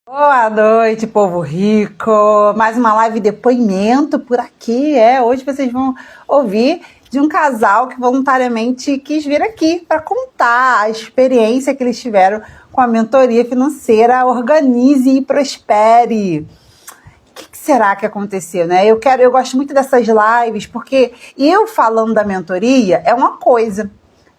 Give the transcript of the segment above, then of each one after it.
Boa noite, povo rico! Mais uma live depoimento por aqui, Hoje vocês vão ouvir de um casal que voluntariamente quis vir aqui para contar a experiência que eles tiveram com a mentoria financeira Organize e Prospere. O que será que aconteceu, né? Eu gosto muito dessas lives porque eu falando da mentoria é uma coisa,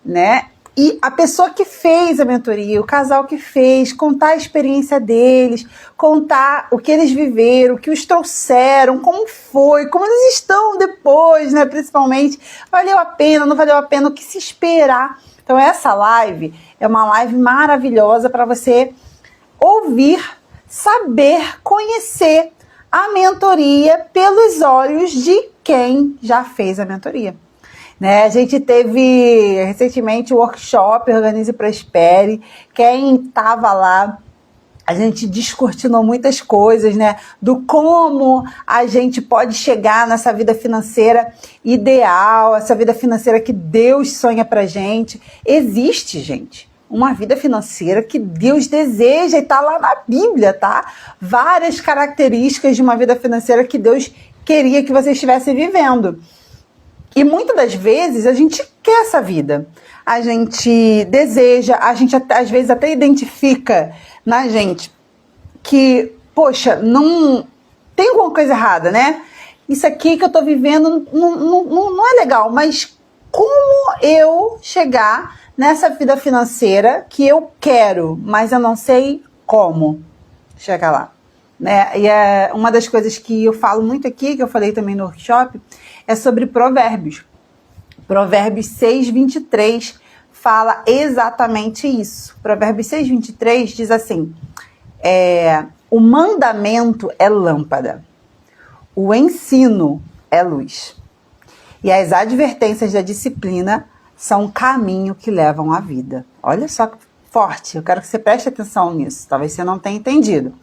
né? E a pessoa que fez a mentoria, o casal que fez, contar a experiência deles, contar o que eles viveram, o que os trouxeram, como foi, como eles estão depois, né? Principalmente, valeu a pena, não valeu a pena, o que se esperar. Então essa live é uma live maravilhosa para você ouvir, saber, conhecer a mentoria pelos olhos de quem já fez a mentoria. Né? A gente teve recentemente o workshop Organize e Prospere. Quem estava lá, a gente descortinou muitas coisas, né? Do como a gente pode chegar nessa vida financeira ideal, essa vida financeira que Deus sonha pra gente. Existe, gente, uma vida financeira que Deus deseja e tá lá na Bíblia, tá? Várias características de uma vida financeira que Deus queria que você estivesse vivendo. E muitas das vezes a gente quer essa vida, a gente deseja, a gente às vezes até identifica na gente que, poxa, não tem alguma coisa errada, né? Isso aqui que eu tô vivendo não é legal, mas como eu chegar nessa vida financeira que eu quero, mas eu não sei como chegar lá? Né? E é uma das coisas que eu falo muito aqui, que eu falei também no workshop, é sobre Provérbios. Provérbios 6:23 fala exatamente isso. Provérbios 6:23 diz assim, o mandamento é lâmpada, o ensino é luz, e as advertências da disciplina são um caminho que levam à vida. Olha só que forte, eu quero que você preste atenção nisso, talvez você não tenha entendido.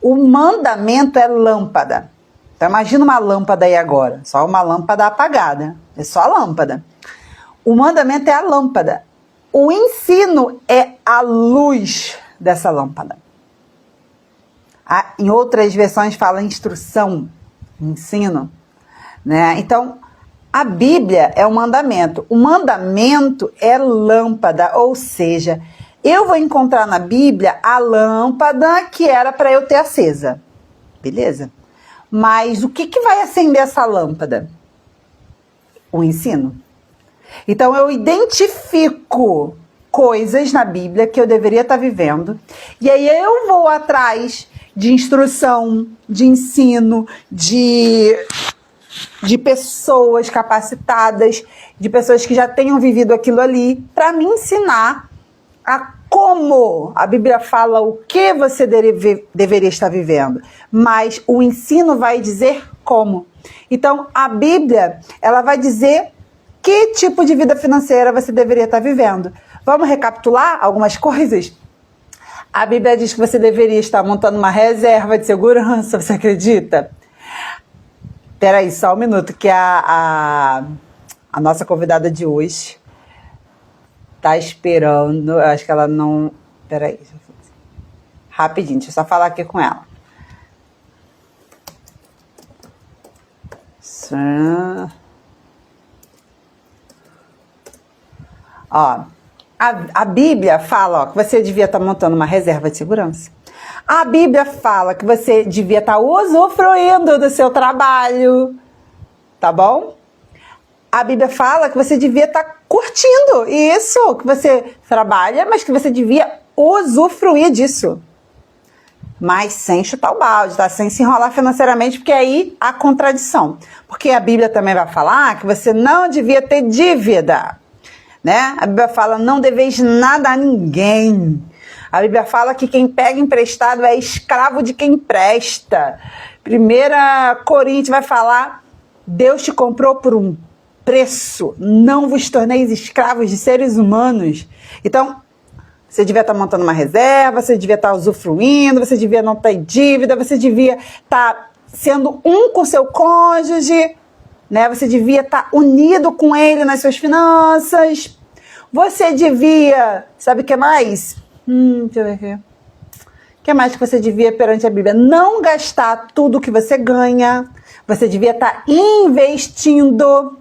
O mandamento é lâmpada. Então imagina uma lâmpada aí agora, só uma lâmpada apagada, é só a lâmpada. O mandamento é a lâmpada. O ensino é a luz dessa lâmpada. Em outras versões fala instrução, ensino, né? Então a Bíblia é o mandamento. O mandamento é lâmpada, ou seja, eu vou encontrar na Bíblia a lâmpada que era para eu ter acesa. Beleza? Mas o que vai acender essa lâmpada? O ensino. Então eu identifico coisas na Bíblia que eu deveria estar vivendo. E aí eu vou atrás de instrução, de ensino, de pessoas capacitadas, de pessoas que já tenham vivido aquilo ali, para me ensinar a como. A Bíblia fala o que você deveria estar vivendo, mas o ensino vai dizer como. Então, a Bíblia, ela vai dizer que tipo de vida financeira você deveria estar vivendo. Vamos recapitular algumas coisas? A Bíblia diz que você deveria estar montando uma reserva de segurança, você acredita? Peraí, só um minuto, que a nossa convidada de hoje tá esperando, acho que ela não... Peraí, rapidinho, deixa eu só falar aqui com ela. Ó, a Bíblia fala, que você devia estar montando uma reserva de segurança. A Bíblia fala que você devia estar usufruindo do seu trabalho, tá bom? A Bíblia fala que você devia estar curtindo isso, que você trabalha, mas que você devia usufruir disso. Mas sem chutar o balde, tá? Sem se enrolar financeiramente, porque aí há contradição. Porque a Bíblia também vai falar que você não devia ter dívida, né? A Bíblia fala, não deveis nada a ninguém. A Bíblia fala que quem pega emprestado é escravo de quem empresta. 1 Coríntios vai falar, Deus te comprou por um preço, não vos torneis escravos de seres humanos. Então, você devia estar montando uma reserva, você devia estar usufruindo, você devia não ter dívida, você devia estar sendo um com seu cônjuge, né? Você devia estar unido com ele nas suas finanças. Você devia, sabe o que mais? Deixa eu ver aqui. que mais que você devia perante a Bíblia? Não gastar tudo que você ganha. Você devia estar investindo.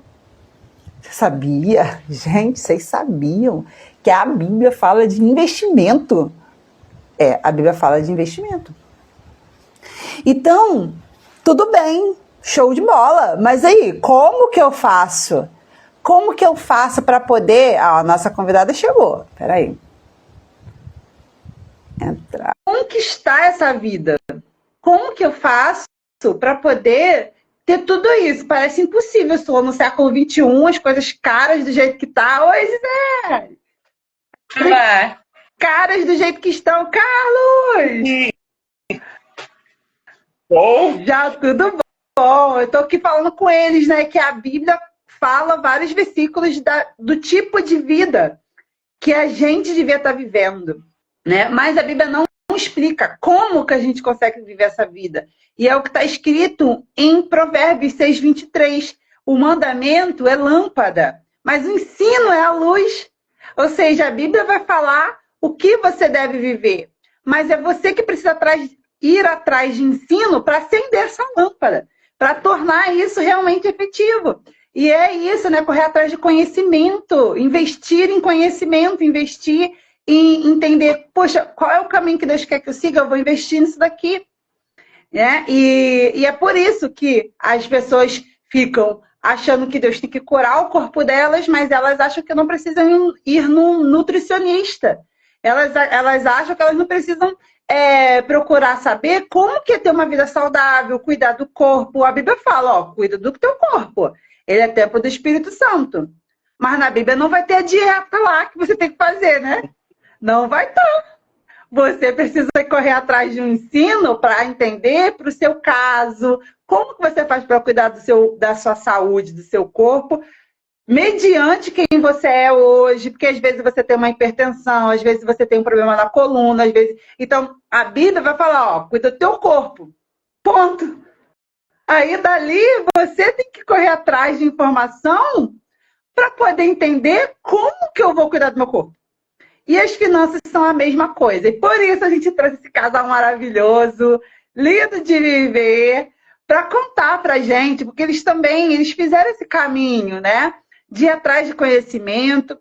Você sabia? Gente, vocês sabiam que a Bíblia fala de investimento? A Bíblia fala de investimento. Então, tudo bem, show de bola. Mas aí, como que eu faço? Como que eu faço para poder... a nossa convidada chegou. Peraí. Entrar. Conquistar essa vida. Como que eu faço para poder ter tudo isso? Parece impossível. Eu estou no século XXI, as coisas caras do jeito que tá. Oi, Gisele! Olá. Caras do jeito que estão. Carlos! Bom, Já tudo bom. Eu estou aqui falando com eles, né? Que a Bíblia fala vários versículos do tipo de vida que a gente devia estar vivendo, né? Mas a Bíblia não explica como que a gente consegue viver essa vida. E é o que está escrito em Provérbios 6:23. O mandamento é lâmpada, mas o ensino é a luz. Ou seja, a Bíblia vai falar o que você deve viver. Mas é você que precisa ir atrás de ensino para acender essa lâmpada, para tornar isso realmente efetivo. E é isso, né? Correr atrás de conhecimento, investir em conhecimento, investir em entender, poxa, qual é o caminho que Deus quer que eu siga? Eu vou investir nisso daqui. Né? E é por isso que as pessoas ficam achando que Deus tem que curar o corpo delas, mas elas acham que não precisam ir num nutricionista. Elas acham que elas não precisam procurar saber como que é ter uma vida saudável, cuidar do corpo. A Bíblia fala, ó, cuida do teu corpo. Ele é templo do Espírito Santo. Mas na Bíblia não vai ter a dieta lá que você tem que fazer, né? Não vai ter. Você precisa correr atrás de um ensino para entender para o seu caso, como que você faz para cuidar da sua saúde, do seu corpo, mediante quem você é hoje, porque às vezes você tem uma hipertensão, às vezes você tem um problema na coluna, às vezes... Então, a Bíblia vai falar, ó, cuida do teu corpo. Ponto. Aí, dali, você tem que correr atrás de informação para poder entender como que eu vou cuidar do meu corpo. E as finanças são a mesma coisa. E por isso a gente trouxe esse casal maravilhoso, lindo de viver, para contar para a gente, porque eles fizeram esse caminho, né? De ir atrás de conhecimento,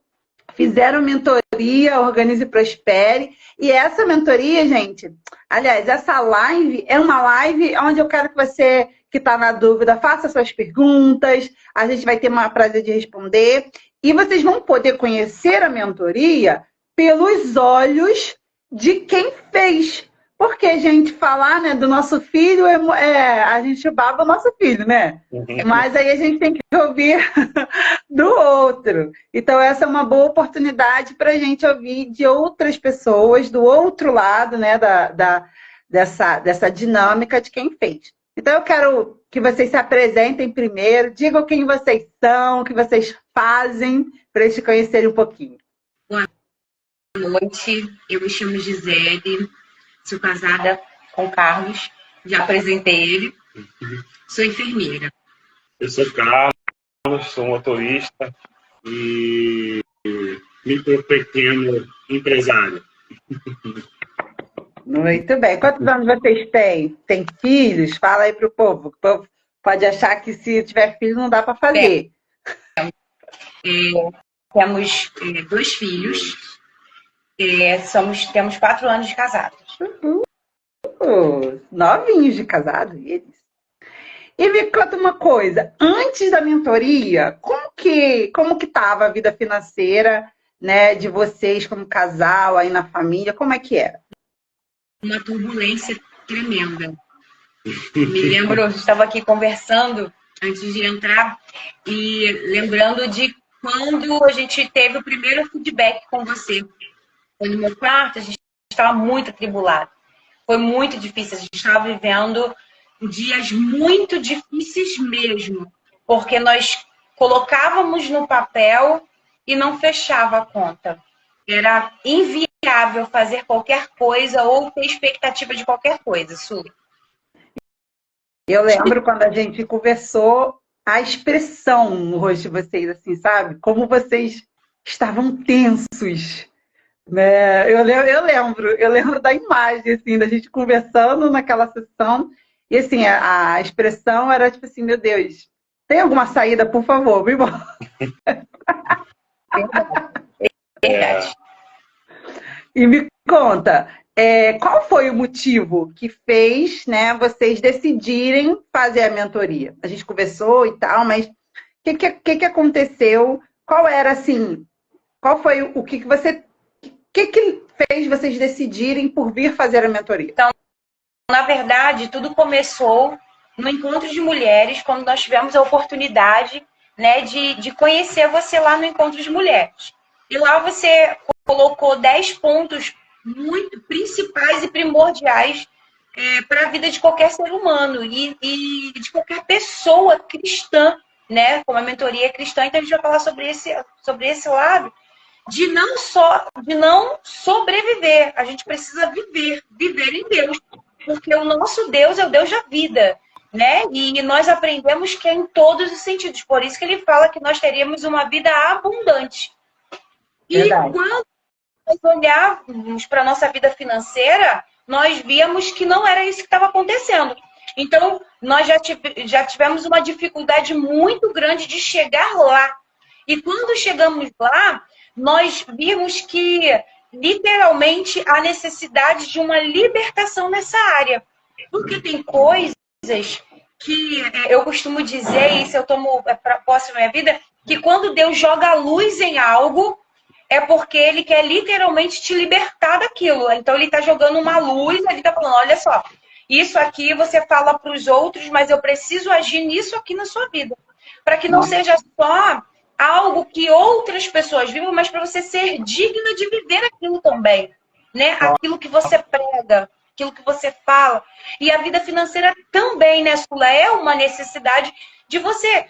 fizeram mentoria, Organize e Prospere. E essa mentoria, gente, aliás, essa live é uma live onde eu quero que você que está na dúvida faça suas perguntas, a gente vai ter o prazer de responder. E vocês vão poder conhecer a mentoria pelos olhos de quem fez. Porque a gente falar, né, do nosso filho, a gente baba o nosso filho, né? Mas aí a gente tem que ouvir do outro. Então essa é uma boa oportunidade para a gente ouvir de outras pessoas, do outro lado, né, dessa dinâmica de quem fez. Então eu quero que vocês se apresentem primeiro, digam quem vocês são, o que vocês fazem, para eles te conhecerem um pouquinho. Boa noite, eu me chamo Gisele, sou casada com o Carlos, já apresentei ele, sou enfermeira. eu sou Carlos, sou motorista e micro pequeno empresário. Muito bem. Quantos anos vocês têm? Tem filhos? Fala aí pro povo. O povo pode achar que se tiver filho não dá para fazer. Temos 2 filhos, temos 4 anos de casados. Novinhos de casado, eles. E me conta uma coisa, antes da mentoria, como que estava a vida financeira, né, de vocês como casal, aí na família, como é que era? Uma turbulência tremenda. Me lembro, eu estava aqui conversando antes de entrar e lembrando de quando a gente teve o primeiro feedback com você. Foi no meu quarto, a gente estava muito atribulado. Foi muito difícil, a gente estava vivendo dias muito difíceis mesmo, porque nós colocávamos no papel e não fechava a conta. Era inviável fazer qualquer coisa ou ter expectativa de qualquer coisa, Su. Eu lembro quando a gente conversou, a expressão no rosto de vocês, assim, sabe? Como vocês estavam tensos. né? Eu lembro da imagem, assim, da gente conversando naquela sessão, e assim, a expressão era tipo assim, meu Deus, tem alguma saída, por favor, me mostra. Verdade. E me conta, qual foi o motivo que fez, né, vocês decidirem fazer a mentoria? A gente conversou e tal, mas o que aconteceu? Qual era, assim, qual foi o que fez vocês decidirem por vir fazer a mentoria? Então, na verdade, tudo começou no encontro de mulheres, quando nós tivemos a oportunidade, né, de conhecer você lá no encontro de mulheres. E lá você colocou 10 pontos muito principais e primordiais para a vida de qualquer ser humano e de qualquer pessoa cristã, né? Como a mentoria é cristã, então a gente vai falar sobre esse lado de não sobreviver. A gente precisa viver em Deus, porque o nosso Deus é o Deus da vida, né? E nós aprendemos que é em todos os sentidos. Por isso que ele fala que nós teríamos uma vida abundante. E Verdade. quando nós olhávamos para a nossa vida financeira, nós víamos que não era isso que estava acontecendo. Então, nós já tivemos uma dificuldade muito grande de chegar lá. E quando chegamos lá, nós vimos que, literalmente, há necessidade de uma libertação nessa área. Porque tem coisas que eu costumo dizer, e isso eu tomo para posse da minha vida, que quando Deus joga a luz em algo, é porque ele quer literalmente te libertar daquilo. Então ele está jogando uma luz, ele está falando, olha só, isso aqui você fala para os outros, mas eu preciso agir nisso aqui na sua vida. Para que não seja só algo que outras pessoas vivam, mas para você ser digna de viver aquilo também. Né? Aquilo que você prega, aquilo que você fala. E a vida financeira também, né, Sula? É uma necessidade de você,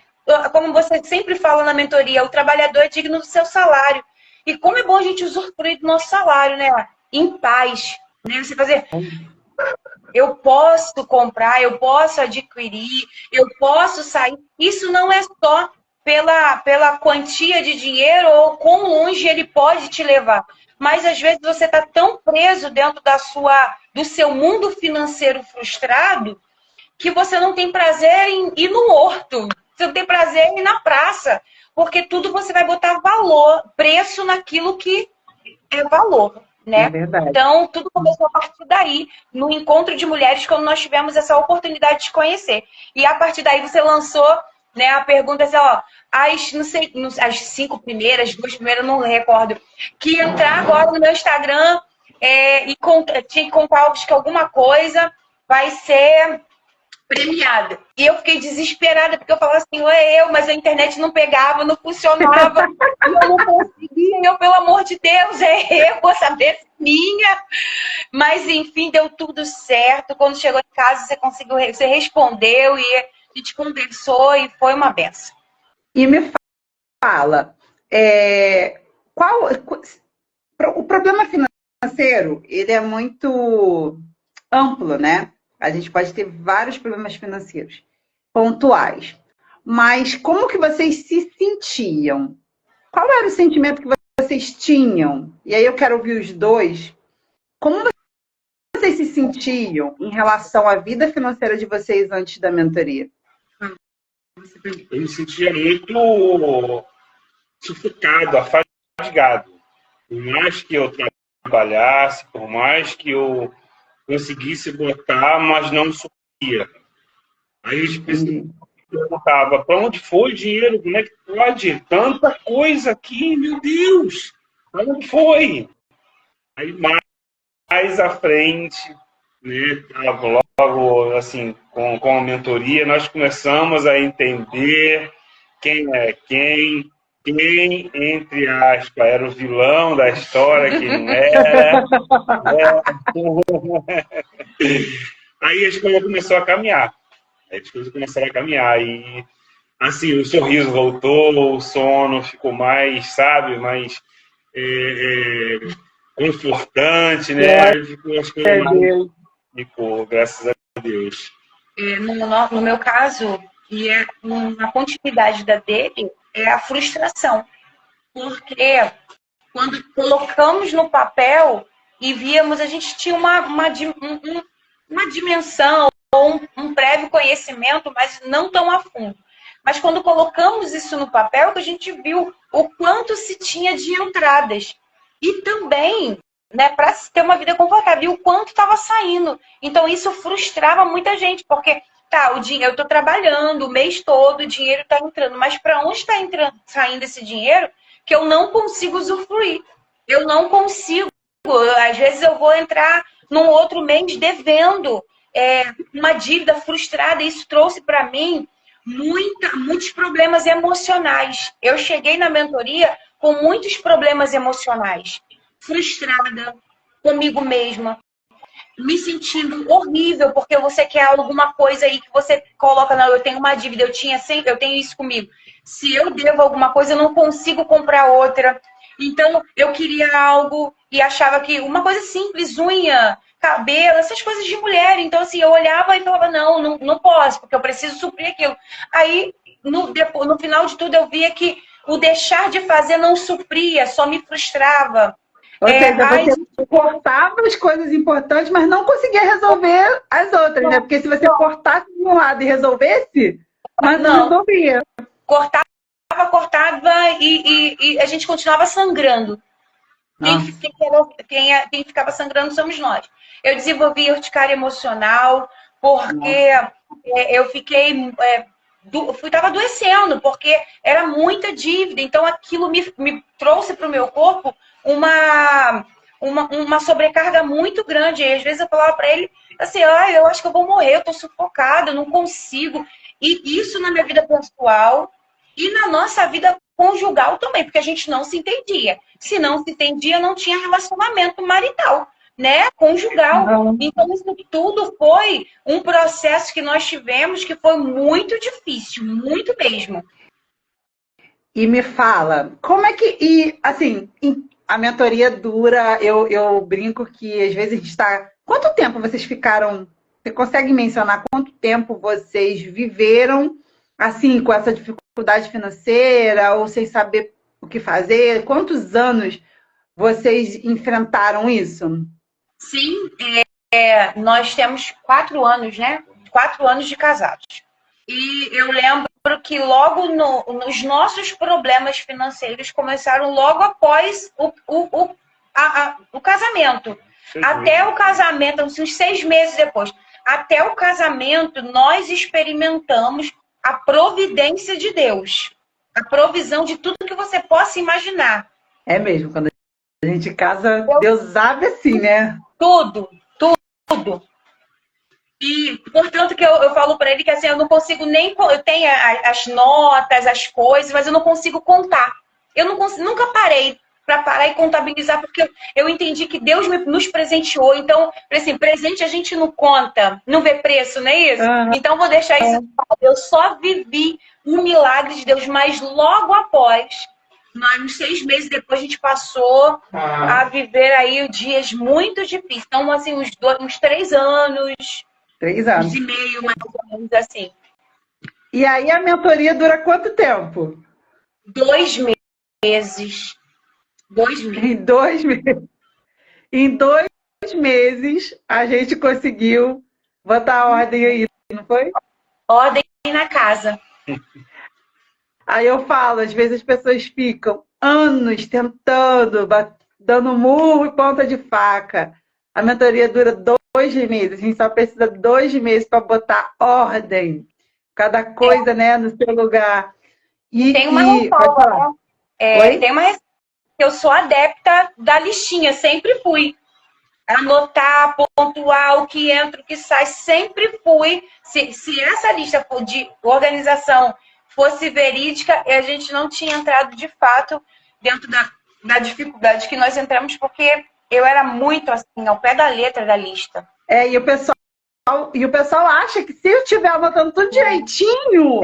como você sempre fala na mentoria, o trabalhador é digno do seu salário. E como é bom a gente usufruir do nosso salário, né? Em paz. Né? Você fazer, eu posso comprar, eu posso adquirir, eu posso sair. Isso não é só pela quantia de dinheiro ou quão longe ele pode te levar. Mas às vezes você está tão preso dentro do seu mundo financeiro frustrado que você não tem prazer em ir no horto. Você não tem prazer em ir na praça. Porque tudo você vai botar valor, preço naquilo que é valor, né? É verdade. Então, tudo começou a partir daí, no encontro de mulheres, quando nós tivemos essa oportunidade de conhecer. E a partir daí você lançou, né, a pergunta assim, ó, as 5 primeiras, 2 primeiras, não recordo, que entrar agora no meu Instagram tinha que contar que alguma coisa vai ser premiada. E eu fiquei desesperada, porque eu falava assim, mas a internet não pegava, não funcionava, e eu não conseguia, eu, pelo amor de Deus, vou saber se minha. Mas, enfim, deu tudo certo. Quando chegou em casa, você respondeu e a gente conversou e foi uma benção. E me fala, o problema financeiro, ele é muito amplo, né? A gente pode ter vários problemas financeiros pontuais. Mas como que vocês se sentiam? Qual era o sentimento que vocês tinham? E aí eu quero ouvir os dois. Como vocês se sentiam em relação à vida financeira de vocês antes da mentoria? Eu me sentia muito sufocado, afadigado. Por mais que eu trabalhasse, por mais que eu conseguisse botar, mas não subia. Aí a gente perguntava, para onde foi o dinheiro? Como é que pode? Tanta coisa aqui, meu Deus! Para onde foi? Aí mais à frente, né, logo assim, com a mentoria, nós começamos a entender quem é quem, entre aspas, era o vilão da história, quem não era. Aí as coisas começaram a caminhar. E, assim, o sorriso voltou, o sono ficou mais, sabe, mais confortante, né? Ficou as coisas mais... Ficou, graças a Deus. No meu caso, e é uma continuidade da dele, é a frustração. Porque quando colocamos no papel e víamos, a gente tinha uma dimensão, ou um prévio conhecimento, mas não tão a fundo. Mas quando colocamos isso no papel, a gente viu o quanto se tinha de entradas. E também, né, para ter uma vida confortável, e o quanto estava saindo. Então isso frustrava muita gente, porque o dinheiro, eu estou trabalhando o mês todo, o dinheiro está entrando, mas para onde está saindo esse dinheiro que eu não consigo usufruir? Eu não consigo. Às vezes eu vou entrar num outro mês devendo uma dívida frustrada. Isso trouxe para mim muitos problemas emocionais. Eu cheguei na mentoria com muitos problemas emocionais. Frustrada comigo mesma, me sentindo horrível, porque você quer alguma coisa aí que você coloca, não, eu tenho uma dívida, eu tenho isso comigo. Se eu devo alguma coisa, eu não consigo comprar outra. Então, eu queria algo e achava que uma coisa simples, unha, cabelo, essas coisas de mulher. Então, assim, eu olhava e falava, não posso, porque eu preciso suprir aquilo. Aí, no final de tudo, eu via que o deixar de fazer não supria, só me frustrava. Ou seja, você cortava as coisas importantes, mas não conseguia resolver as outras, né? Porque se você cortasse de um lado e resolvesse, mas não resolvia. Cortava e a gente continuava sangrando. Quem ficava sangrando somos nós. Eu desenvolvi urticária emocional, porque eu fiquei... estava adoecendo, porque era muita dívida. Então, aquilo me trouxe para o meu corpo uma sobrecarga muito grande. E às vezes eu falava para ele assim, eu acho que eu vou morrer, eu estou sufocada, eu não consigo. E isso na minha vida pessoal e na nossa vida conjugal também, porque a gente não se entendia. Se não se entendia, não tinha relacionamento marital, né? Conjugal. Não. Então, isso tudo foi um processo que nós tivemos que foi muito difícil, muito mesmo. E me fala, como é que... E, assim, a mentoria dura, eu brinco que às vezes a gente está... Quanto tempo vocês ficaram... Você consegue mencionar quanto tempo vocês viveram, assim, com essa dificuldade financeira, ou sem saber o que fazer? Quantos anos vocês enfrentaram isso? Sim, nós temos 4 anos, né? 4 anos de casados. E eu lembro que logo nos nossos problemas financeiros começaram logo após o casamento. Até o casamento, uns 6 meses depois. Até o casamento, nós experimentamos a providência de Deus. A provisão de tudo que você possa imaginar. É mesmo, quando a gente casa, Deus abre assim, né? Tudo. E, portanto, que eu falo para ele que assim, eu não consigo nem... Eu tenho as notas, as coisas, mas eu não consigo contar. Eu não consigo, nunca parei para parar e contabilizar, porque eu entendi que Deus nos presenteou. Então, assim, presente a gente não conta, não vê preço, não é isso? Então, vou deixar isso. Eu só vivi um milagre de Deus, mas logo após... uns 6 meses depois, a gente passou a viver aí dias muito difíceis. Então, assim, uns 3 anos. 3 anos. E meio, mais ou menos, assim. E aí, a mentoria dura quanto tempo? 2 meses. 2 meses. Em 2 meses, a gente conseguiu botar a ordem aí, não foi? Ordem na casa. Aí eu falo, às vezes as pessoas ficam anos tentando, dando murro e ponta de faca. A mentoria dura 2 meses, a gente só precisa de 2 meses para botar ordem. Cada coisa, né, no seu lugar. Tem uma tem uma... Eu sou adepta da listinha, sempre fui. Anotar, pontuar o que entra, o que sai, sempre fui. Se essa lista de organização fosse verídica, a gente não tinha entrado de fato dentro da dificuldade que nós entramos, porque eu era muito assim, ao pé da letra da lista. E o pessoal acha que se eu estiver anotando tudo direitinho,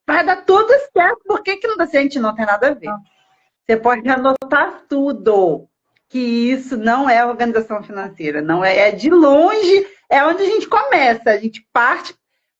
vai dar tudo certo. Por que não dá certo? Gente, não tem nada a ver. Você pode anotar tudo, que isso não é organização financeira, não é de longe, é onde a gente começa, a gente parte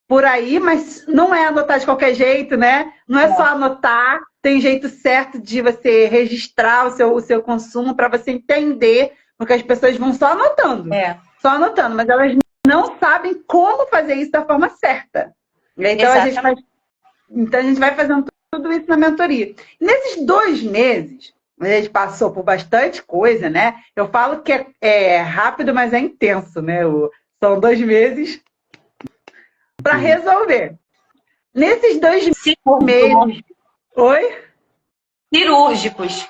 por aí, mas não é anotar de qualquer jeito, né? Não é só anotar, tem jeito certo de você registrar o seu consumo para você entender, porque as pessoas vão só anotando, mas elas não sabem como fazer isso da forma certa. Então a gente vai fazendo tudo isso na mentoria. Nesses 2 meses, a gente passou por bastante coisa, né? Eu falo que é rápido, mas é intenso, né? São 2 meses para resolver. Nesses 2 meses... Oi? Cirúrgicos.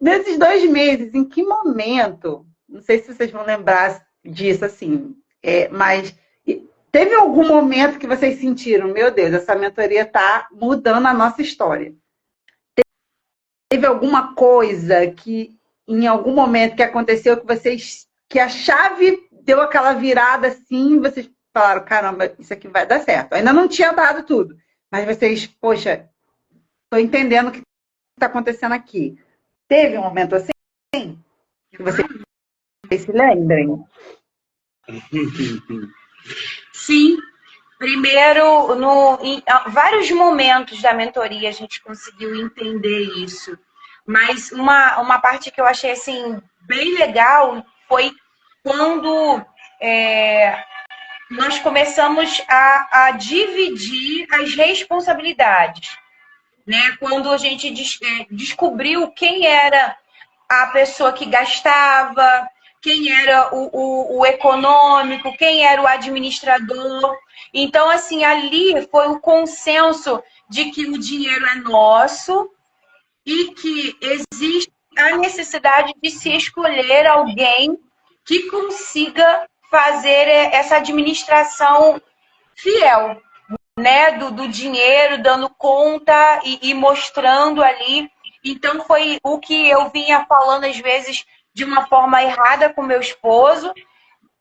Nesses 2 meses, em que momento... Não sei se vocês vão lembrar disso, assim, mas teve algum momento que vocês sentiram, meu Deus, essa mentoria está mudando a nossa história? Teve alguma coisa que, em algum momento que aconteceu, que a chave deu aquela virada assim, vocês falaram, caramba, isso aqui vai dar certo. Ainda não tinha dado tudo, mas vocês, poxa, estou entendendo o que está acontecendo aqui. Teve um momento assim que vocês se lembrem? Sim. Primeiro, em vários momentos da mentoria a gente conseguiu entender isso. Mas uma parte que eu achei assim, bem legal foi quando nós começamos a dividir as responsabilidades. Né? Quando a gente descobriu quem era a pessoa que gastava, quem era o econômico, quem era o administrador. Então, assim, ali foi o consenso de que o dinheiro é nosso e que existe a necessidade de se escolher alguém que consiga fazer essa administração fiel, né, do dinheiro, dando conta e mostrando ali. Então, foi o que eu vinha falando, às vezes, de uma forma errada com meu esposo,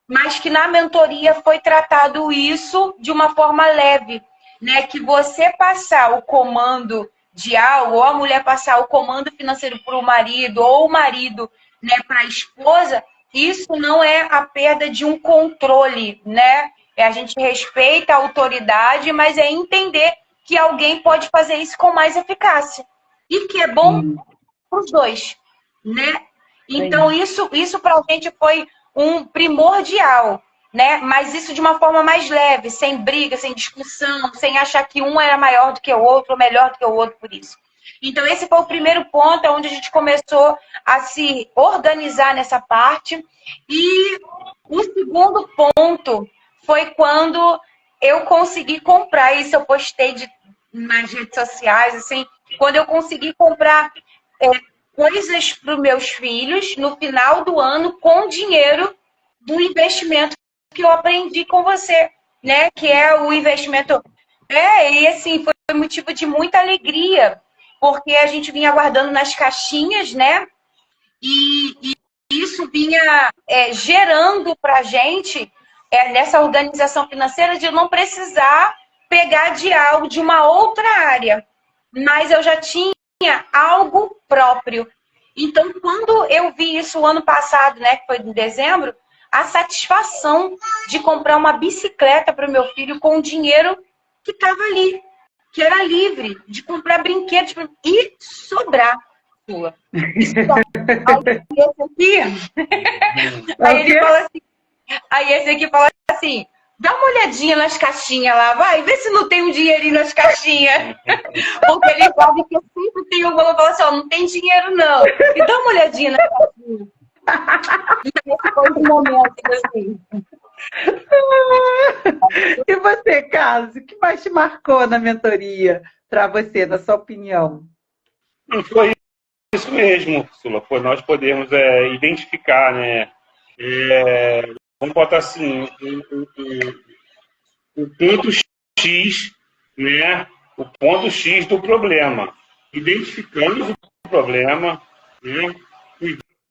mas que na mentoria foi tratado isso de uma forma leve, né? Que você passar o comando de algo, ou a mulher passar o comando financeiro para o marido, ou o marido, né, para a esposa, isso não é a perda de um controle, né? A gente respeita a autoridade, mas é entender que alguém pode fazer isso com mais eficácia. E que é bom para os dois, né? Então, isso para a gente foi um primordial, né? Mas isso de uma forma mais leve, sem briga, sem discussão, sem achar que um era maior do que o outro, ou melhor do que o outro por isso. Então, esse foi o primeiro ponto onde a gente começou a se organizar nessa parte. E o segundo ponto foi quando eu consegui comprar, isso eu postei nas redes sociais, assim, quando eu consegui comprar coisas para os meus filhos no final do ano com dinheiro do investimento que eu aprendi com você, né? Que é o investimento. E assim, foi motivo de muita alegria, porque a gente vinha guardando nas caixinhas, né? E isso vinha gerando para a gente, nessa organização financeira, de não precisar pegar de algo de uma outra área. Mas eu já tinha algo próprio. Então, quando eu vi isso o ano passado, né, que foi em dezembro, a satisfação de comprar uma bicicleta para o meu filho com o dinheiro que estava ali, que era livre, de comprar brinquedos e sobrar. Aí esse aqui fala assim, dá uma olhadinha nas caixinhas lá, vai, vê se não tem um dinheirinho nas caixinhas. Porque ele sabe que eu sempre tenho alguma coisa assim, ó, não tem dinheiro não. E dá uma olhadinha nas caixinhas. E esse foi o momento, assim. E você, Carlos, o que mais te marcou na mentoria para você, na sua opinião? Foi isso mesmo, Sula, foi nós podermos identificar, né? Vamos botar assim, o ponto X, né? O ponto X do problema. Identificamos o problema, né?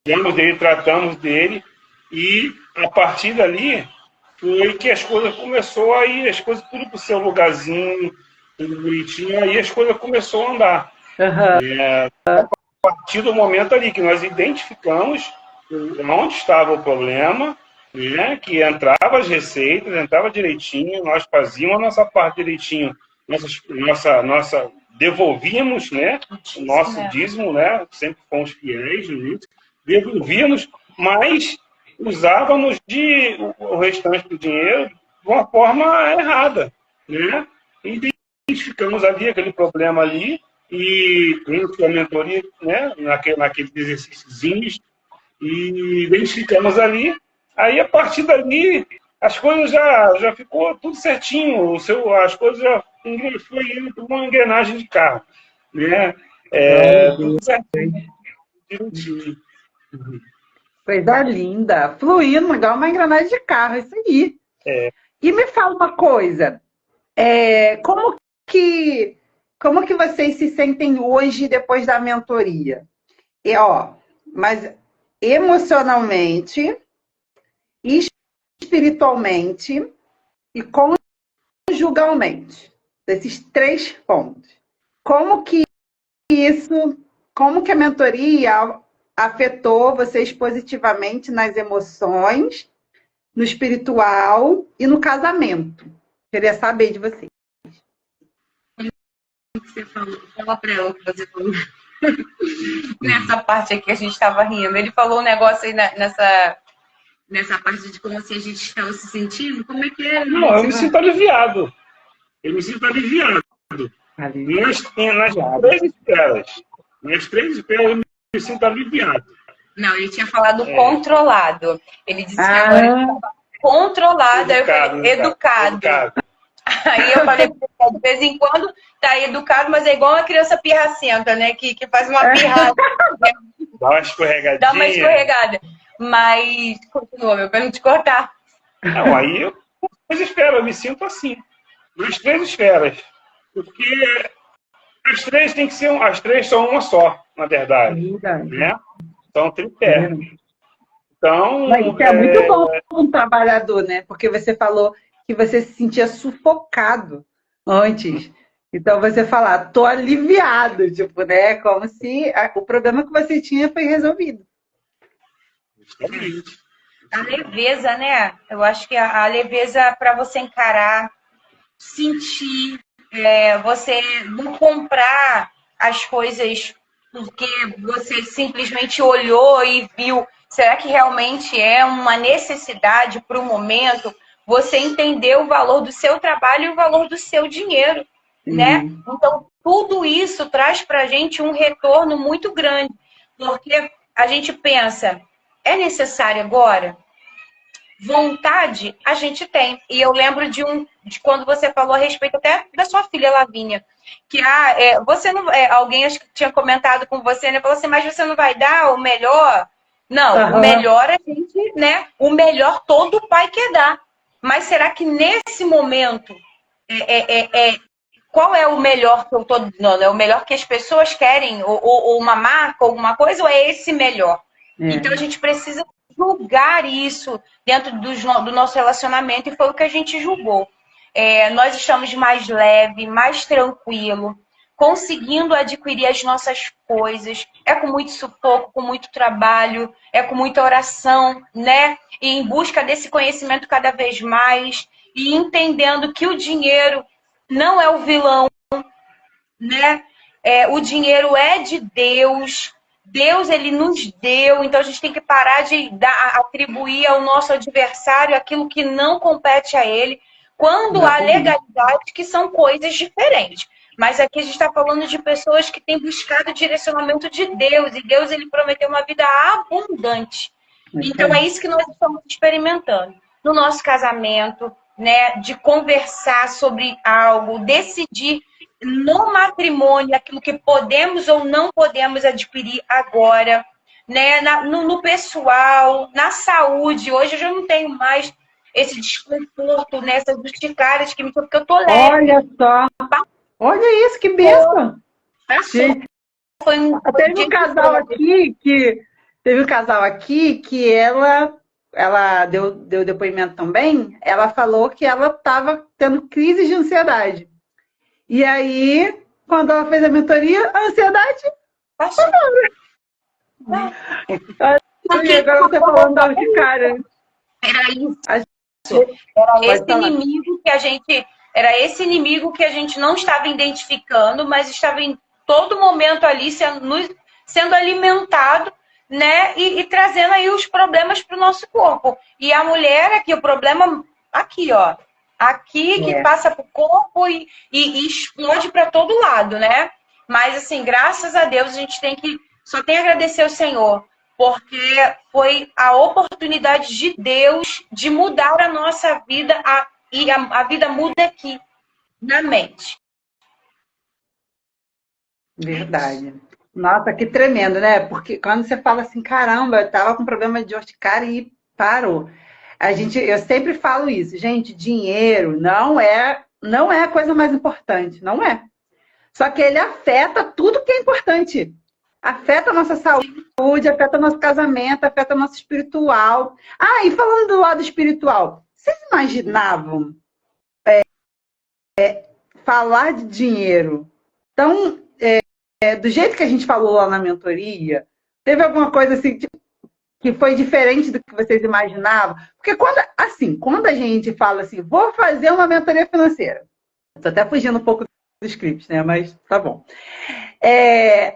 Cuidamos dele, tratamos dele, e a partir dali foi que as coisas começou a ir, as coisas tudo para o seu lugarzinho, tudo bonitinho, aí as coisas começaram a andar. A partir do momento ali que nós identificamos onde estava o problema né? Que entrava as receitas, entrava direitinho, nós fazíamos a nossa parte direitinho, devolvíamos, né? O nosso dízimo, né? Sempre fomos fiéis nisso, devolvíamos, mas usávamos o restante do dinheiro de uma forma errada, né? Identificamos ali aquele problema ali e com a mentoria, né? Naqueles exercíciozinhos, e identificamos ali. Aí, a partir dali, as coisas já ficou tudo certinho. As coisas já foi indo para uma engrenagem de carro. Né? Tudo certinho. Coisa linda. Fluindo, igual uma engrenagem de carro, isso aí. E me fala uma coisa. Como que vocês se sentem hoje depois da mentoria? Mas emocionalmente, espiritualmente e conjugalmente. Desses 3 pontos. Como que a mentoria afetou vocês positivamente nas emoções, no espiritual e no casamento? Queria saber de vocês. Você fala para ela o que você falou. Nessa parte aqui a gente estava rindo. Ele falou um negócio aí nessa parte de como assim a gente estava se sentindo. Como é que é? Não, eu me sinto aliviado. Nas 3 esferas eu me sinto aliviado. Não, ele tinha falado controlado. Ele disse que agora ele estava controlado. Aí eu falei, educado. Aí eu falei, de vez em quando tá educado, mas é igual uma criança pirracenta, né? Que faz uma pirrada. Dá uma escorregadinha. Dá uma escorregada. Mas, continua, meu, pra não te cortar. Não, aí eu me sinto assim. Nas 3 esferas. Porque as 3 tem que ser, as 3 são uma só, na verdade. Né? São tripé. Então, mas isso é muito bom para um trabalhador, né? Porque você falou que você se sentia sufocado antes. Então, você fala, tô aliviado, tipo, né? Como se o problema que você tinha foi resolvido. A leveza, né? Eu acho que a leveza para você encarar, sentir, você não comprar as coisas porque você simplesmente olhou e viu. Será que realmente é uma necessidade para o momento? Você entender o valor do seu trabalho e o valor do seu dinheiro, né? Então, tudo isso traz para a gente um retorno muito grande. Porque a gente pensa, é necessário agora? Vontade a gente tem. E eu lembro de quando você falou a respeito até da sua filha Lavínia, que você não, alguém acho que tinha comentado com você, né? Falou assim, mas você não vai dar o melhor? Não, o melhor a gente, né? O melhor todo pai quer dar. Mas será que nesse momento qual é o melhor que eu estou dando? É o melhor que as pessoas querem? Ou uma marca, alguma coisa? Ou é esse melhor? Então a gente precisa julgar isso dentro do nosso relacionamento, e foi o que a gente julgou. Nós estamos mais leve, mais tranquilo, conseguindo adquirir as nossas coisas. É com muito sufoco, com muito trabalho, é com muita oração, né? E em busca desse conhecimento cada vez mais, e entendendo que o dinheiro não é o vilão, né? O dinheiro é de Deus. Deus, ele nos deu, então a gente tem que parar de atribuir ao nosso adversário aquilo que não compete a ele, quando há legalidade, que são coisas diferentes. Mas aqui a gente está falando de pessoas que têm buscado o direcionamento de Deus, e Deus, ele prometeu uma vida abundante. Então é isso que nós estamos experimentando. No nosso casamento, né, de conversar sobre algo, decidir no matrimônio aquilo que podemos ou não podemos adquirir agora, né? No pessoal, na saúde. Hoje eu já não tenho mais esse desconforto, né? Essas urticárias que me porque eu tô leve. Olha só! Olha isso, que bênção! Teve um casal aqui que ela deu depoimento também. Ela falou que ela estava tendo crise de ansiedade. E aí, quando ela fez a mentoria, a ansiedade passou. E agora você falando da urticária. Era isso. Pode Esse falar. inimigo que a gente, era esse inimigo que a gente não estava identificando, mas estava em todo momento ali sendo alimentado, né? E trazendo aí os problemas para o nosso corpo. E a mulher aqui, o problema aqui, ó. Aqui que passa para o corpo e explode para todo lado, né? Mas assim, graças a Deus, a gente só tem a agradecer ao Senhor, porque foi a oportunidade de Deus de mudar a nossa vida, e a vida muda aqui, na mente. Verdade. Nossa, que tremendo, né? Porque quando você fala assim, caramba, eu tava com problema de urticária e parou. Eu sempre falo isso, gente, dinheiro não é a coisa mais importante, não é. Só que ele afeta tudo que é importante. Afeta a nossa saúde, afeta o nosso casamento, afeta o nosso espiritual. Ah, e falando do lado espiritual, vocês imaginavam falar de dinheiro tão do jeito que a gente falou lá na mentoria? Teve alguma coisa assim que foi diferente do que vocês imaginavam? Porque quando a gente fala assim, vou fazer uma mentoria financeira, estou até fugindo um pouco do script, né? Mas tá bom.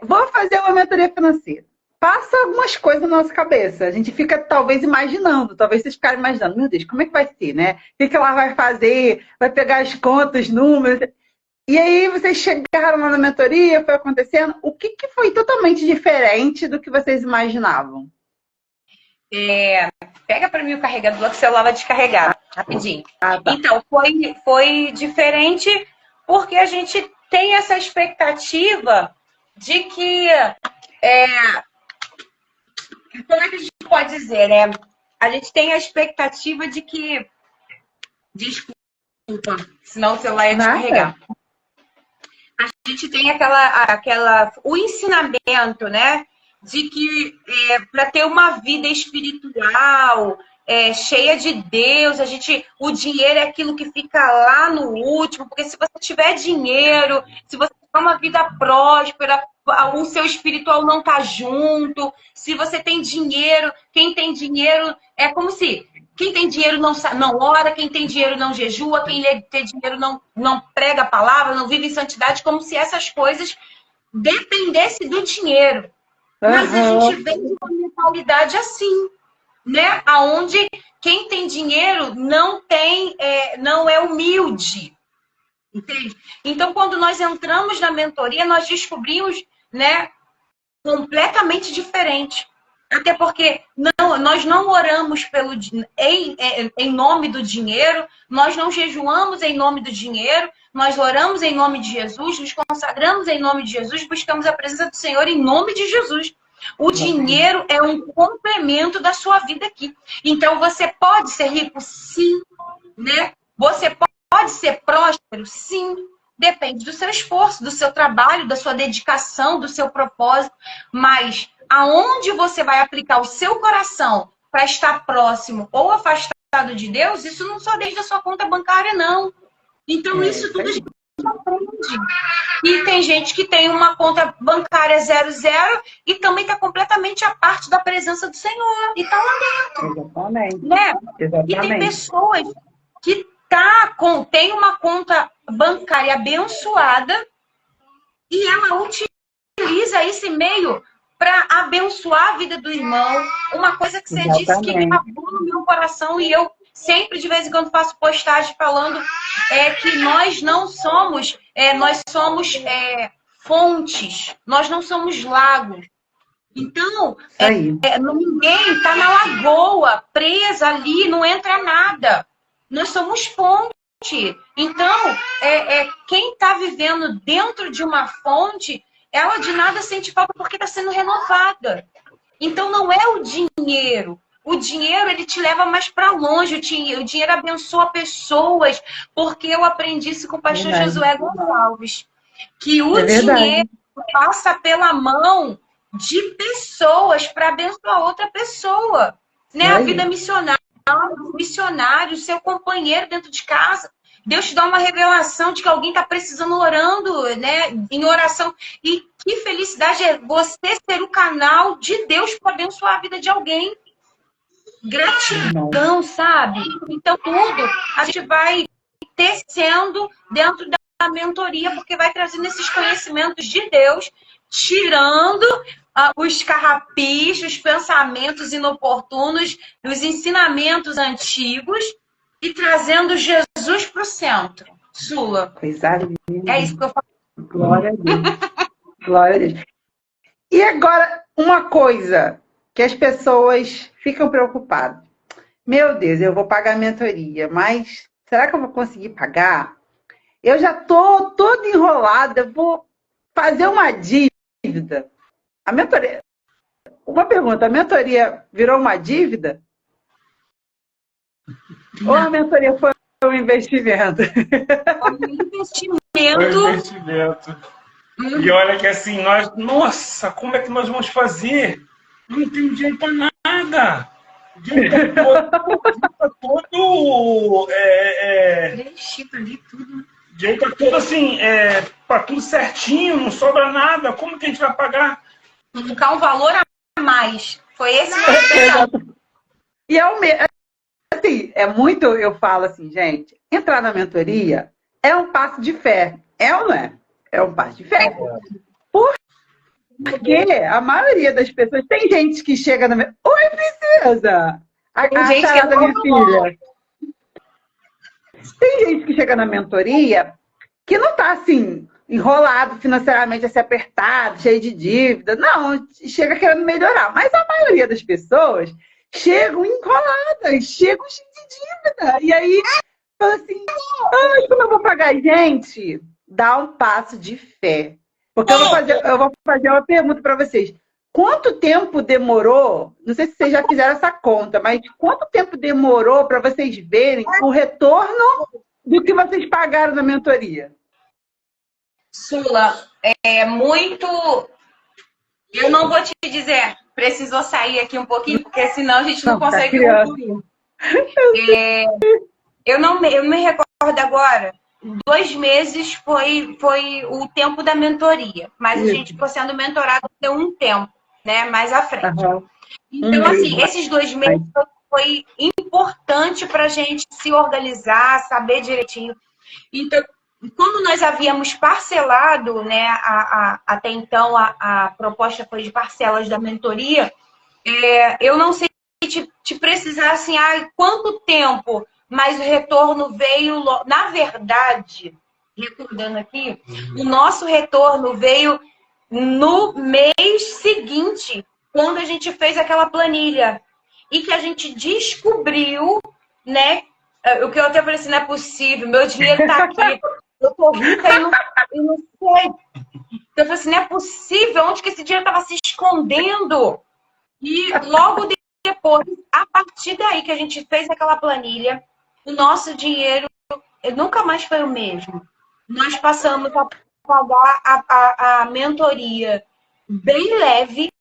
Vou fazer uma mentoria financeira. Passa algumas coisas na nossa cabeça. A gente fica, talvez, imaginando. Talvez vocês ficarem imaginando. Meu Deus, como é que vai ser, né? O que ela vai fazer? Vai pegar as contas, números. E aí, vocês chegaram lá na mentoria, foi acontecendo. O que foi totalmente diferente do que vocês imaginavam? Pega para mim o carregador, que o celular vai descarregar. Rapidinho. Tá. Então, foi diferente porque a gente tem essa expectativa de que... como é que a gente pode dizer, né? A gente tem a expectativa de que... Desculpa, senão o celular ia descarregar. A gente tem o ensinamento, né? De que para ter uma vida espiritual, cheia de Deus, o dinheiro é aquilo que fica lá no último, porque se você tiver dinheiro, se você tiver uma vida próspera, o seu espiritual não tá junto. Se você tem dinheiro, quem tem dinheiro é como se quem tem dinheiro não ora, quem tem dinheiro não jejua, quem tem dinheiro não prega a palavra, não vive em santidade, como se essas coisas dependessem do dinheiro. Mas a gente vem de uma mentalidade assim, né? Onde quem tem dinheiro não é humilde. Entende? Então, quando nós entramos na mentoria, nós descobrimos, né, completamente diferente. Até porque nós não oramos em nome do dinheiro, nós não jejuamos em nome do dinheiro, nós oramos em nome de Jesus, nos consagramos em nome de Jesus, buscamos a presença do Senhor em nome de Jesus. O dinheiro é um complemento da sua vida aqui. Então, você pode ser rico? Sim. Né? Você pode ser próspero? Sim. Depende do seu esforço, do seu trabalho, da sua dedicação, do seu propósito. Mas aonde você vai aplicar o seu coração para estar próximo ou afastado de Deus, isso não só desde a sua conta bancária, não. Então, isso tudo a gente aprende. E tem gente que tem uma conta bancária 00 e também está completamente à parte da presença do Senhor. E está lá dentro. Exatamente. Né? Exatamente. E tem pessoas que tem uma conta bancária abençoada e ela utiliza esse meio para abençoar a vida do irmão. Uma coisa que você disse que acabou no meu coração e eu sempre, de vez em quando, faço postagem falando que nós não somos, nós somos fontes, nós não somos lagos. Então, ninguém está na lagoa, presa ali, não entra nada. Nós somos fonte. Então, quem está vivendo dentro de uma fonte, ela de nada sente falta porque está sendo renovada. Então, não é o dinheiro. O dinheiro, ele te leva mais para longe. O dinheiro abençoa pessoas. Porque eu aprendi isso com o pastor Josué Gonçalves. Que o dinheiro passa pela mão de pessoas para abençoar outra pessoa. Né? A vida missionária. Missionário, seu companheiro dentro de casa. Deus te dá uma revelação de que alguém está precisando orando, né? Em oração. E que felicidade é você ser o canal de Deus para abençoar a vida de alguém. gratidão, sabe? Então, tudo a gente vai tecendo dentro da mentoria, porque vai trazendo esses conhecimentos de Deus, tirando os carrapichos, os pensamentos inoportunos, os ensinamentos antigos e trazendo Jesus para o centro. Sula. Coisa linda. É isso que eu falo. Glória a Deus. Glória a Deus. E agora, uma coisa que as pessoas ficam preocupadas. Meu Deus, eu vou pagar a mentoria, mas será que eu vou conseguir pagar? Eu já estou toda enrolada, vou fazer uma dívida. A mentoria... Uma pergunta, a mentoria virou uma dívida? Ou a mentoria foi um investimento? Investimento. Foi um investimento. E olha que assim, nossa, como é que nós vamos fazer? Não tem dinheiro para nada. O dinheiro tá todo Preenchido ali, tudo. o dinheiro tá todo assim, para tudo certinho, não sobra nada. Como que a gente vai pagar? Colocar um valor a mais. Foi esse o pensamento. E é o mesmo. Assim, é muito, eu falo assim, gente, entrar na mentoria é um passo de fé. É ou não é? É um passo de fé. Porque a maioria das pessoas... Tem gente que chega na... Oi, princesa! Tem gente que da minha filha. Tem gente que chega na mentoria que não tá assim, enrolado financeiramente, assim, apertado, cheio de dívida. Não, chega querendo melhorar. Mas a maioria das pessoas chegam enroladas, chegam cheias de dívida. E aí, fala assim, mas como eu vou pagar? Gente, dá um passo de fé. Porque eu vou fazer uma pergunta para vocês. Quanto tempo demorou, não sei se vocês já fizeram essa conta, mas quanto tempo demorou para vocês verem o retorno do que vocês pagaram na mentoria? Sula, é muito... Eu não vou te dizer, precisou sair aqui um pouquinho, porque senão a gente não consegue concluir. Eu me recordo agora, 2 meses foi o tempo da mentoria, mas a gente ficou sendo mentorado por um tempo, né, mais à frente. Uhum. Então, assim, esses 2 meses foi importante para a gente se organizar, saber direitinho. Então, quando nós havíamos parcelado, né, até então a proposta foi de parcelas da mentoria, eu não sei te precisar assim, quanto tempo, mas o retorno veio, na verdade, recordando aqui, o nosso retorno veio no mês seguinte, quando a gente fez aquela planilha e que a gente descobriu, né, o que eu até falei assim, não é possível, meu dinheiro tá aqui, eu tô rica e não sei. Então eu falei assim, não é possível, onde que esse dinheiro estava se escondendo? E logo depois, a partir daí que a gente fez aquela planilha, o nosso dinheiro nunca mais foi o mesmo. Nós passamos a pagar a mentoria bem leve,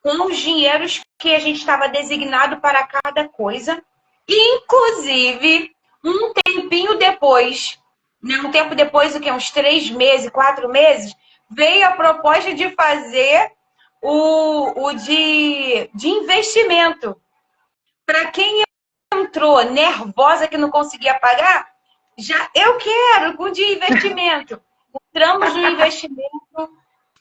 com os dinheiros que a gente estava designado para cada coisa. Inclusive, um tempinho depois, né, um tempo depois, o que? Uns 3 meses, 4 meses, veio a proposta de fazer o de investimento. Para quem entrou nervosa que não conseguia pagar, já eu quero o de investimento. Entramos no investimento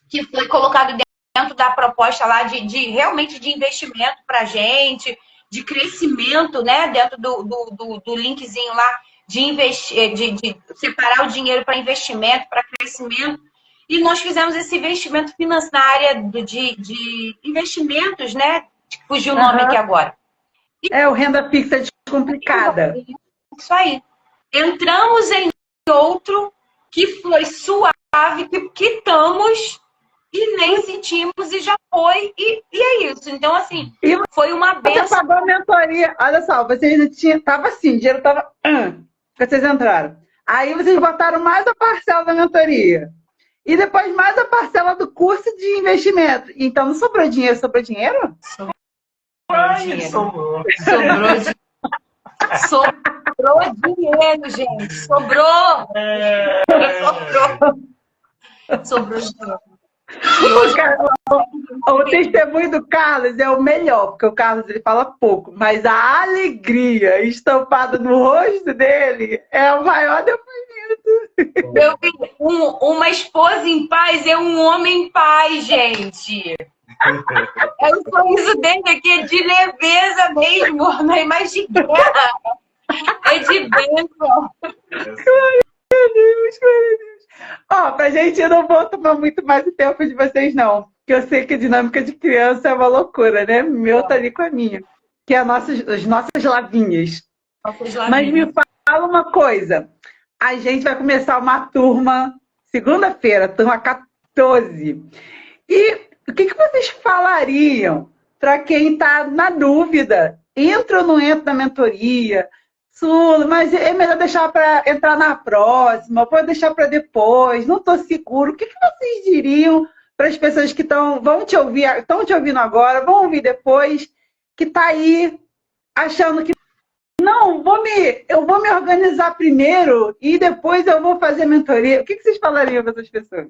que foi colocado dentro da proposta lá realmente de investimento para a gente, de crescimento, né? Dentro do linkzinho lá de investir, de separar o dinheiro para investimento, para crescimento. E nós fizemos esse investimento financeiro na área de investimentos, né? Fugiu o nome aqui agora. O renda fixa descomplicada. Isso aí. Entramos em outro que foi suave, que quitamos e nem sentimos e já foi. E é isso. Então, assim, foi uma benção. Você pagou a mentoria. Olha só, vocês não tinham... Tava assim, o dinheiro tava... Vocês entraram. Aí vocês botaram mais a parcela da mentoria. E depois mais a parcela do curso de investimento. Então, não sobrou dinheiro? Sobrou dinheiro? Sobrou. Sobrou dinheiro, gente. Sobrou. Sobrou dinheiro. E hoje O testemunho do Carlos é o melhor, porque o Carlos ele fala pouco, mas a alegria estampada no rosto dele é o maior depoimento. Meu filho, uma esposa em paz é um homem em paz, gente. É o sorriso dele aqui é de leveza mesmo, não é mais de guerra. É de bênção. Meu Deus, meu Deus. Ó, pra gente, eu não vou tomar muito mais o tempo de vocês, não. Porque eu sei que a dinâmica de criança é uma loucura, né? O meu tá ali com a minha. Que é as nossas lavinhas. Mas me fala uma coisa. A gente vai começar uma turma segunda-feira, turma 14. E o que vocês falariam para quem está na dúvida? Entra ou não entra na mentoria? Mas é melhor deixar para entrar na próxima, pode deixar para depois, não estou seguro. O que vocês diriam para as pessoas que vão te ouvir, estão te ouvindo agora, vão ouvir depois, que está aí achando que não, eu vou me organizar primeiro e depois eu vou fazer mentoria. O que vocês falariam para essas pessoas?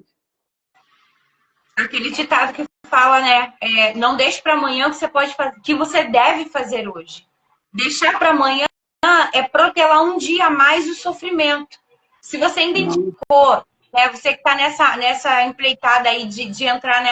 Aquele ditado que fala, né? Não deixe para amanhã o que você pode fazer, que você deve fazer hoje. Deixar para amanhã é protelar um dia a mais o sofrimento. Se você identificou, né, você que está nessa empreitada aí de entrar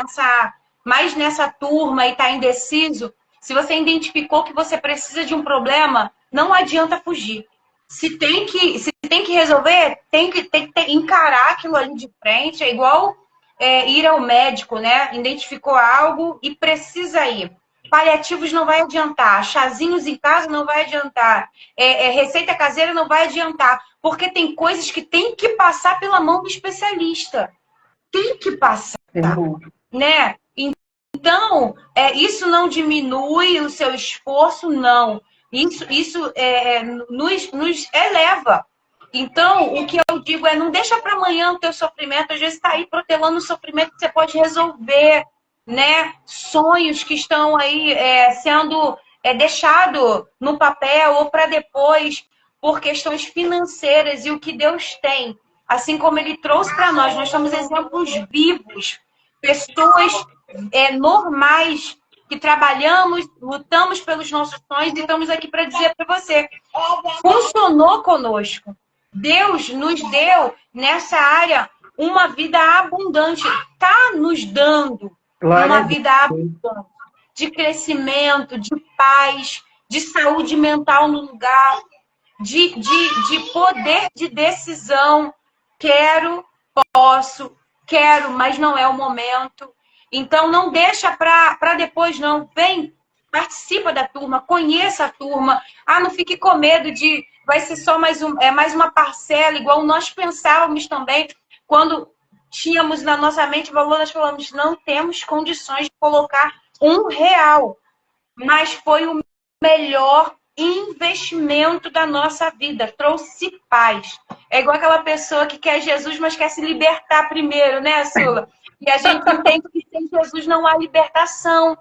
mais nessa turma e está indeciso, se você identificou que você precisa de um problema, não adianta fugir. Se tem que resolver, tem que encarar aquilo ali de frente. É igual ir ao médico, né? Identificou algo e precisa ir. Paliativos não vai adiantar, chazinhos em casa não vai adiantar, receita caseira não vai adiantar, porque tem coisas que tem que passar pela mão do especialista. Tem que passar, né? Então, isso não diminui o seu esforço, não. Isso nos eleva. Então, o que eu digo não deixa para amanhã o teu sofrimento. Às vezes está aí protelando o sofrimento que você pode resolver, né? Sonhos que estão aí sendo deixado no papel ou para depois por questões financeiras. E o que Deus tem, assim como Ele trouxe para nós somos exemplos vivos. Pessoas normais que trabalhamos, lutamos pelos nossos sonhos e estamos aqui para dizer para você, funcionou conosco. Deus nos deu nessa área uma vida abundante, está nos dando uma vida abundante de crescimento, de paz, de saúde mental no lugar, de poder de decisão. Quero, posso, quero, mas não é o momento. Então, não deixa para depois, não. Vem, participa da turma, conheça a turma. Não fique com medo vai ser só mais uma parcela, igual nós pensávamos também. Quando tínhamos na nossa mente o valor, nós falamos, não temos condições de colocar R$1. Mas foi o melhor investimento da nossa vida. Trouxe paz. É igual aquela pessoa que quer Jesus, mas quer se libertar primeiro, né, Sula? E a gente entende que sem Jesus não há libertação.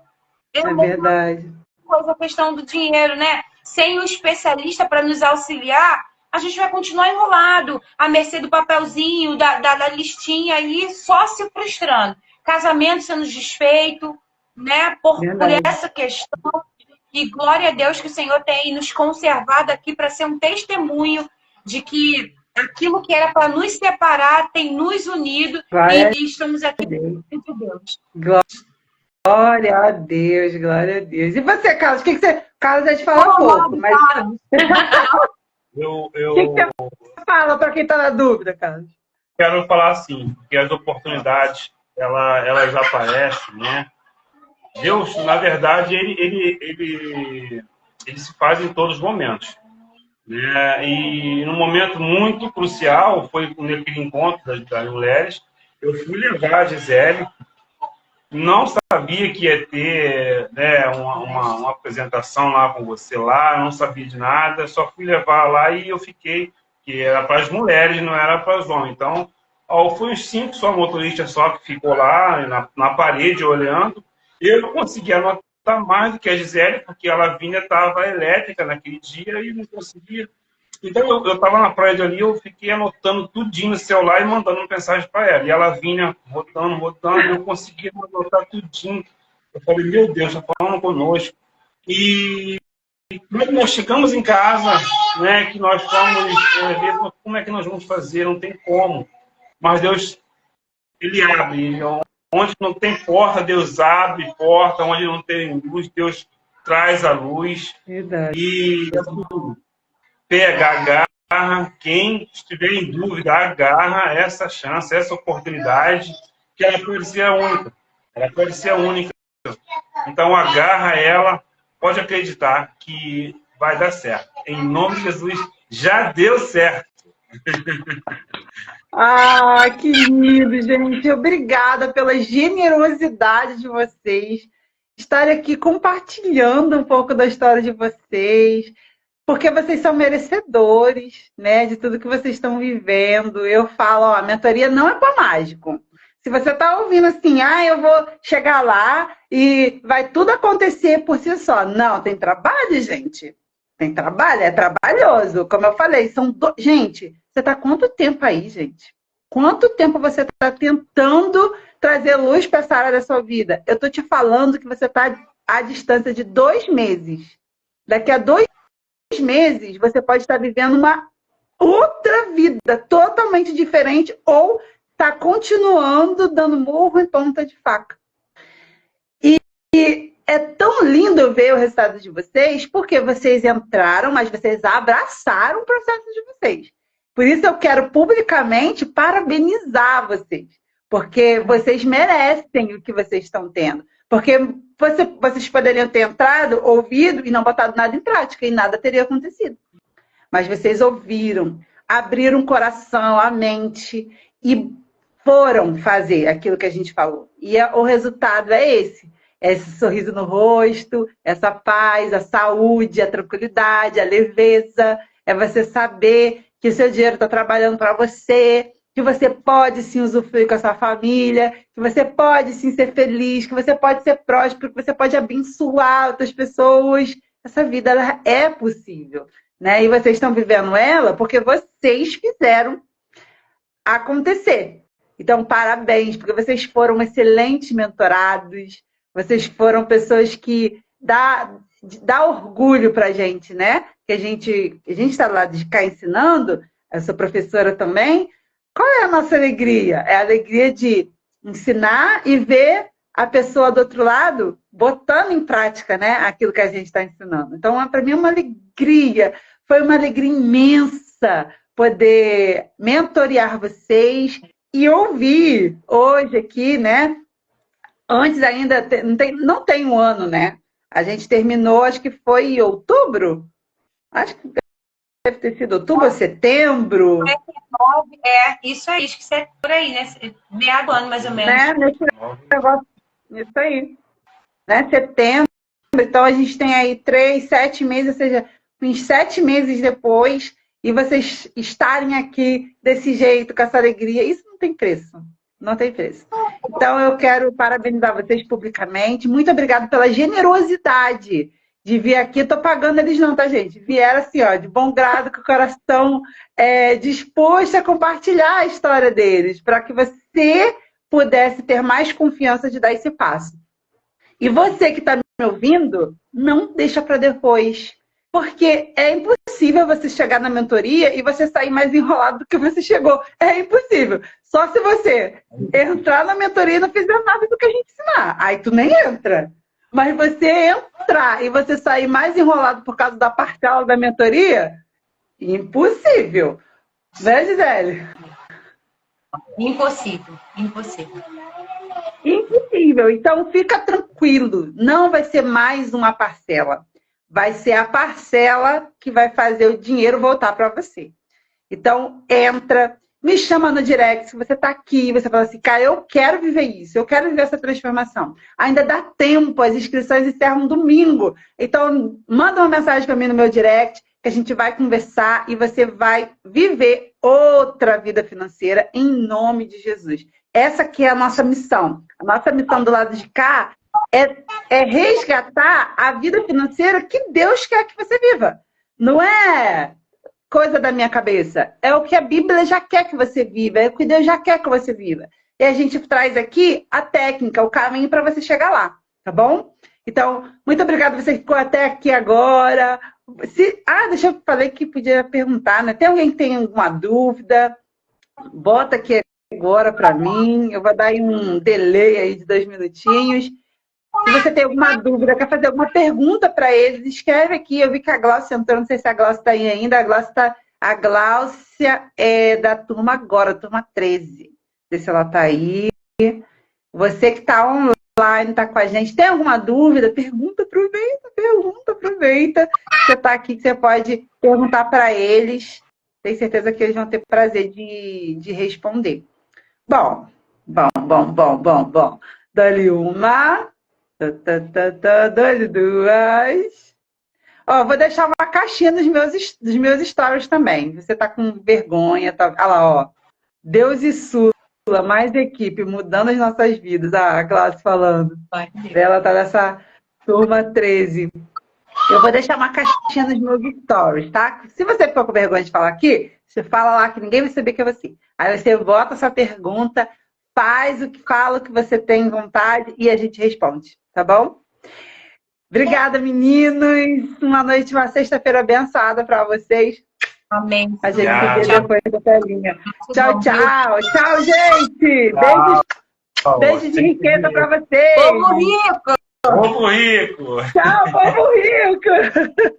É verdade. Coisa a questão do dinheiro, né? Sem o especialista para nos auxiliar, a gente vai continuar enrolado, à mercê do papelzinho, da listinha aí, só se frustrando. Casamento sendo desfeito, né? Por essa questão. E glória a Deus que o Senhor tem nos conservado aqui para ser um testemunho de que aquilo que era para nos separar tem nos unido e estamos aqui diante de Deus. Glória a Deus, glória a Deus. E você, Carlos? O que você... Carlos, a gente fala pouco, mas... O que você fala para quem está na dúvida, Carlos? Quero falar assim, que as oportunidades, elas aparecem, né? Deus, na verdade, ele se faz em todos os momentos. Né? E num momento muito crucial, foi naquele encontro das mulheres, eu fui levar a Gisele, não sabia que ia ter, né, uma apresentação lá com você lá, não sabia de nada, só fui levar lá e eu fiquei, que era para as mulheres, não era para os homens. Então, foi uns 5 só motoristas só que ficou lá na parede olhando. Eu não consegui anotar mais do que a Gisele, porque ela vinha, estava elétrica naquele dia e não conseguia. Então, eu tava na praia ali, eu fiquei anotando tudinho no celular e mandando mensagem para ela. E ela vinha rodando, eu conseguia anotar tudinho. Eu falei, meu Deus, tá falando conosco. E quando nós chegamos em casa, né, que nós fomos ver como é que nós vamos fazer, não tem como. Mas Deus, Ele abre. Onde não tem porta, Deus abre porta. Onde não tem luz, Deus traz a luz. Verdade. E pega, agarra. Quem estiver em dúvida, agarra essa chance, essa oportunidade, que ela pode ser a única. Ela pode ser a única. Então, agarra ela. Pode acreditar que vai dar certo. Em nome de Jesus, já deu certo. Ah, que lindo, gente. Obrigada pela generosidade de vocês estarem aqui compartilhando um pouco da história de vocês, porque vocês são merecedores, né, de tudo que vocês estão vivendo. Eu falo, ó, a mentoria não é para mágico. Se você está ouvindo assim, eu vou chegar lá e vai tudo acontecer por si só. Não, tem trabalho, gente. Tem trabalho, é trabalhoso. Como eu falei, gente, você está quanto tempo aí, gente? Quanto tempo você está tentando trazer luz para essa área da sua vida? Eu estou te falando que você está à distância de 2 meses. Daqui a 2 meses, você pode estar vivendo uma outra vida totalmente diferente ou está continuando dando murro em ponta de faca. E é tão lindo ver o resultado de vocês, porque vocês entraram, mas vocês abraçaram o processo de vocês. Por isso eu quero publicamente parabenizar vocês, porque vocês merecem o que vocês estão tendo. Porque vocês poderiam ter entrado, ouvido e não botado nada em prática, e nada teria acontecido. Mas vocês ouviram, abriram o coração, a mente e foram fazer aquilo que a gente falou. E o resultado é esse. Esse sorriso no rosto, essa paz, a saúde, a tranquilidade, a leveza. É você saber que o seu dinheiro está trabalhando para você, que você pode sim usufruir com a sua família, que você pode sim ser feliz, que você pode ser próspero, que você pode abençoar outras pessoas. Essa vida ela é possível, né? E vocês estão vivendo ela porque vocês fizeram acontecer. Então, parabéns, porque vocês foram excelentes mentorados, vocês foram pessoas que dá orgulho pra gente, né? Que a gente está lá de cá ensinando, eu sou professora também. Qual é a nossa alegria? É a alegria de ensinar e ver a pessoa do outro lado botando em prática, né, aquilo que a gente está ensinando. Então, para mim é uma alegria, foi uma alegria imensa poder mentorear vocês e ouvir hoje aqui, né? Antes ainda, não tem um ano, né? A gente terminou, acho que foi em outubro. Acho que deve ter sido outubro ou setembro. Isso aí, acho que você é por aí, né? Meado do ano, mais ou menos. Né? Nesse negócio, isso aí. Né? Setembro. Então, a gente tem aí 3, 7 meses, ou seja, uns 7 meses depois, e vocês estarem aqui desse jeito, com essa alegria, isso não tem preço. Não tem preço. Então, eu quero parabenizar vocês publicamente. Muito obrigada pela generosidade de vir aqui. Estou pagando eles não, tá, gente? Vieram assim, ó, de bom grado, com o coração disposto a compartilhar a história deles, para que você pudesse ter mais confiança de dar esse passo. E você que está me ouvindo, não deixa para depois. Porque é impossível você chegar na mentoria e você sair mais enrolado do que você chegou. É impossível. Só se você entrar na mentoria e não fizer nada do que a gente ensinar. Aí tu nem entra. Mas você entrar e você sair mais enrolado por causa da parcela da mentoria, impossível. Né, Gisele? Impossível, impossível. Impossível. Então fica tranquilo. Não vai ser mais uma parcela. Vai ser a parcela que vai fazer o dinheiro voltar para você. Então, entra, me chama no direct, se você está aqui, você fala assim, cara, eu quero viver isso, eu quero viver essa transformação. Ainda dá tempo, as inscrições encerram domingo. Então, manda uma mensagem para mim no meu direct, que a gente vai conversar e você vai viver outra vida financeira em nome de Jesus. Essa aqui é a nossa missão. A nossa missão do lado de cá é resgatar a vida financeira que Deus quer que você viva. Não é coisa da minha cabeça. É o que a Bíblia já quer que você viva, é o que Deus já quer que você viva. E a gente traz aqui a técnica, o caminho para você chegar lá, tá bom? Então, muito obrigada você que ficou até aqui agora. Deixa eu falar que podia perguntar, né? Tem alguém que tem alguma dúvida? Bota aqui agora para mim. Eu vou dar aí um delay aí de 2 minutinhos. Se você tem alguma dúvida, quer fazer alguma pergunta para eles, escreve aqui. Eu vi que a Gláucia entrou, não sei se a Gláucia está aí ainda. A Gláucia é da turma agora, turma 13. Não sei se ela está aí. Você que está online, está com a gente, tem alguma dúvida? Pergunta, aproveita. Você está aqui, que você pode perguntar para eles. Tenho certeza que eles vão ter prazer de responder. Bom. Dá-lhe uma. Dá-lhe duas. Vou deixar uma caixinha dos meus stories também. Você tá com vergonha, tá? Olha lá, ó. Deus e Sula, mais equipe, mudando as nossas vidas. A Glaucia falando. Ela tá nessa turma 13. Eu vou deixar uma caixinha nos meus stories, tá? Se você ficou com vergonha de falar aqui, você fala lá que ninguém vai saber que é você. Aí você bota essa pergunta, fala o que você tem vontade e a gente responde, tá bom? Obrigada, meninos. Uma sexta-feira abençoada para vocês. Amém. A gente se vê depois da telinha. Tchau, tchau. Tchau, gente. Beijo de riqueza para vocês. Povo rico! Povo rico! Tchau, povo rico!